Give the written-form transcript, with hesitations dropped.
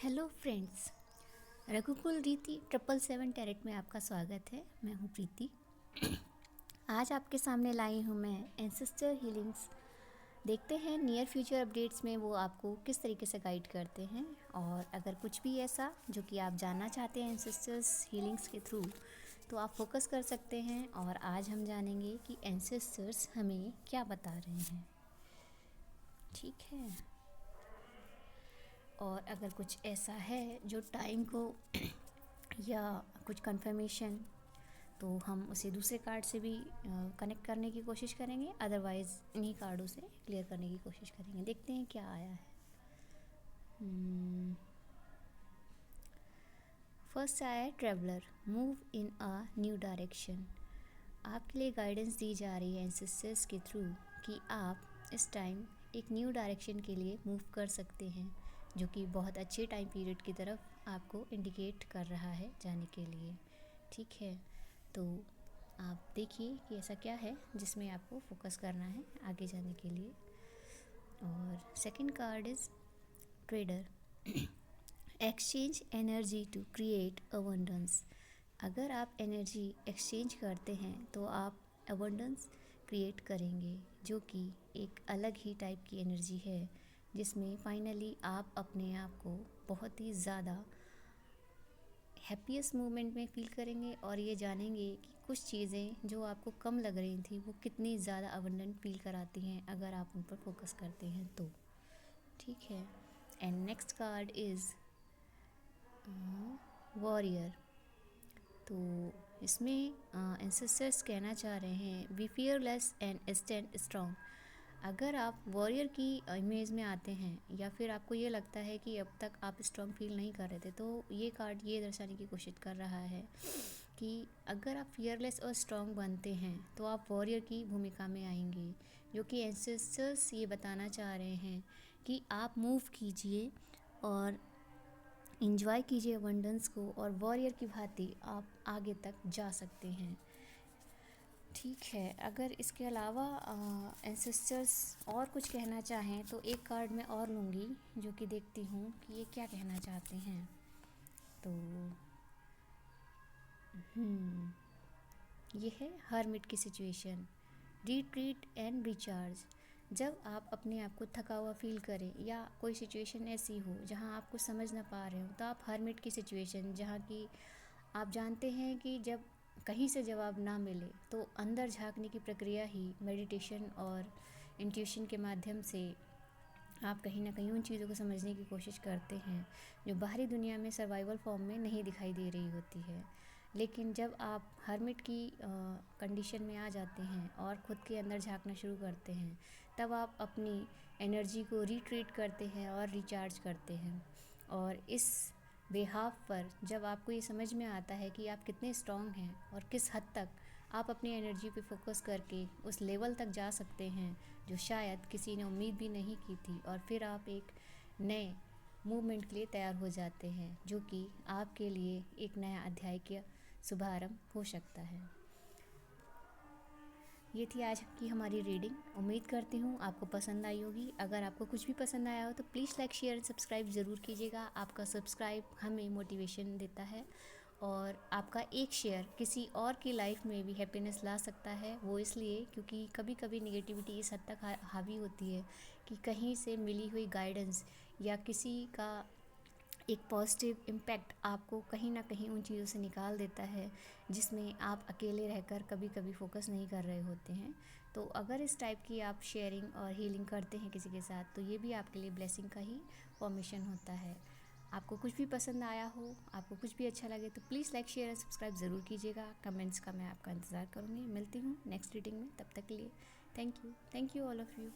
Hello friends, रघुकुल रीति 777 tarot में आपका स्वागत है। मैं हूँ प्रीति। आज आपके सामने लाई हूँ मैं एंसेस्टर हीलिंग्स। देखते हैं नियर फ्यूचर अपडेट्स में वो आपको किस तरीके से गाइड करते हैं, और अगर कुछ भी ऐसा जो कि आप जानना चाहते हैं एंसेस्टर्स हीलिंग्स के थ्रू, तो आप फोकस कर सकते हैं। और आज हम जानेंगे कि एंसेस्टर्स हमें क्या बता रहे हैं। ठीक है, और अगर कुछ ऐसा है जो टाइम को या कुछ कंफर्मेशन, तो हम उसे दूसरे कार्ड से भी कनेक्ट करने की कोशिश करेंगे, अदरवाइज़ इन्हीं कार्डों से क्लियर करने की कोशिश करेंगे। देखते हैं क्या आया है। फर्स्ट आया है traveller, move in a new direction. आपके लिए गाइडेंस दी जा रही है एंसेस्टर्स के थ्रू कि आप इस टाइम एक न्यू डायरेक्शन के लिए मूव कर सकते हैं, जो कि बहुत अच्छे टाइम पीरियड की तरफ आपको इंडिकेट कर रहा है जाने के लिए। ठीक है, तो आप देखिए कि ऐसा क्या है जिसमें आपको फोकस करना है आगे जाने के लिए। और second card is trader, exchange energy to create abundance. अगर आप एनर्जी एक्सचेंज करते हैं तो आप अबंडेंस क्रिएट करेंगे, जो कि एक अलग ही टाइप की एनर्जी है, जिसमें फाइनली आप अपने आप को बहुत ही ज़्यादा हैप्पीएस्ट मोमेंट में फील करेंगे, और ये जानेंगे कि कुछ चीज़ें जो आपको कम लग रही थी वो कितनी ज़्यादा अबंडेंट फील कराती हैं अगर आप उन पर फोकस करते हैं तो। ठीक है, and next card is warrior. तो इसमें एंसेस्टर्स कहना चाह रहे हैं we fearless and stand strong. अगर आप वॉरियर की इमेज में आते हैं, या फिर आपको ये लगता है कि अब तक आप स्ट्रॉन्ग फील नहीं कर रहे थे, तो ये कार्ड ये दर्शाने की कोशिश कर रहा है कि अगर आप फियरलेस और स्ट्रॉन्ग बनते हैं तो आप वॉरियर की भूमिका में आएंगे, जो कि एंसेस्टर्स ये बताना चाह रहे हैं कि आप मूव कीजिए और इंजॉय कीजिए अबंडेंस को, और वॉरियर की भांति आप आगे तक जा सकते हैं। ठीक है, अगर इसके अलावा एंसेस्टर्स और कुछ कहना चाहें तो एक कार्ड मैं और लूँगी, जो कि देखती हूँ कि ये क्या कहना चाहते हैं। तो ये है हर्मिट की सिचुएशन, रिट्रीट एंड रिचार्ज। जब आप अपने आप को थका हुआ फील करें, या कोई सिचुएशन ऐसी हो जहाँ आप कुछ समझ ना पा रहे हो, तो आप हर्मिट की सिचुएशन, जहाँ की आप जानते हैं कि जब कहीं से जवाब ना मिले तो अंदर झांकने की प्रक्रिया ही मेडिटेशन और इंट्यूशन के माध्यम से आप कहीं ना कहीं उन चीज़ों को समझने की कोशिश करते हैं जो बाहरी दुनिया में सर्वाइवल फॉर्म में नहीं दिखाई दे रही होती है। लेकिन जब आप हर्मिट की कंडीशन में आ जाते हैं और ख़ुद के अंदर झांकना शुरू करते हैं, तब आप अपनी एनर्जी को रिट्रीट करते हैं और रिचार्ज करते हैं। और इस बेहाफ पर जब आपको ये समझ में आता है कि आप कितने स्ट्रॉन्ग हैं और किस हद तक आप अपनी एनर्जी पे फोकस करके उस लेवल तक जा सकते हैं जो शायद किसी ने उम्मीद भी नहीं की थी, और फिर आप एक नए मूवमेंट के लिए तैयार हो जाते हैं, जो कि आपके लिए एक नया अध्याय का शुभारंभ हो सकता है। ये थी आज की हमारी रीडिंग। उम्मीद करती हूँ आपको पसंद आई होगी। अगर आपको कुछ भी पसंद आया हो तो please like share and subscribe ज़रूर कीजिएगा। आपका सब्सक्राइब हमें मोटिवेशन देता है, और आपका एक शेयर किसी और की लाइफ में भी हैप्पीनेस ला सकता है। वो इसलिए क्योंकि कभी कभी नेगेटिविटी इस हद तक हावी होती है कि कहीं से मिली हुई गाइडेंस या किसी का एक पॉजिटिव इम्पैक्ट आपको कहीं ना कहीं उन चीज़ों से निकाल देता है, जिसमें आप अकेले रहकर कभी कभी फोकस नहीं कर रहे होते हैं। तो अगर इस टाइप की आप शेयरिंग और हीलिंग करते हैं किसी के साथ, तो ये भी आपके लिए ब्लेसिंग का ही फॉर्मेशन होता है। आपको कुछ भी पसंद आया हो, आपको कुछ भी अच्छा लगे, तो please like share and subscribe ज़रूर कीजिएगा। कमेंट्स का मैं आपका इंतज़ार करूँगी। मिलती हूँ नेक्स्ट रीडिंग में, तब तक के लिए thank you all of you.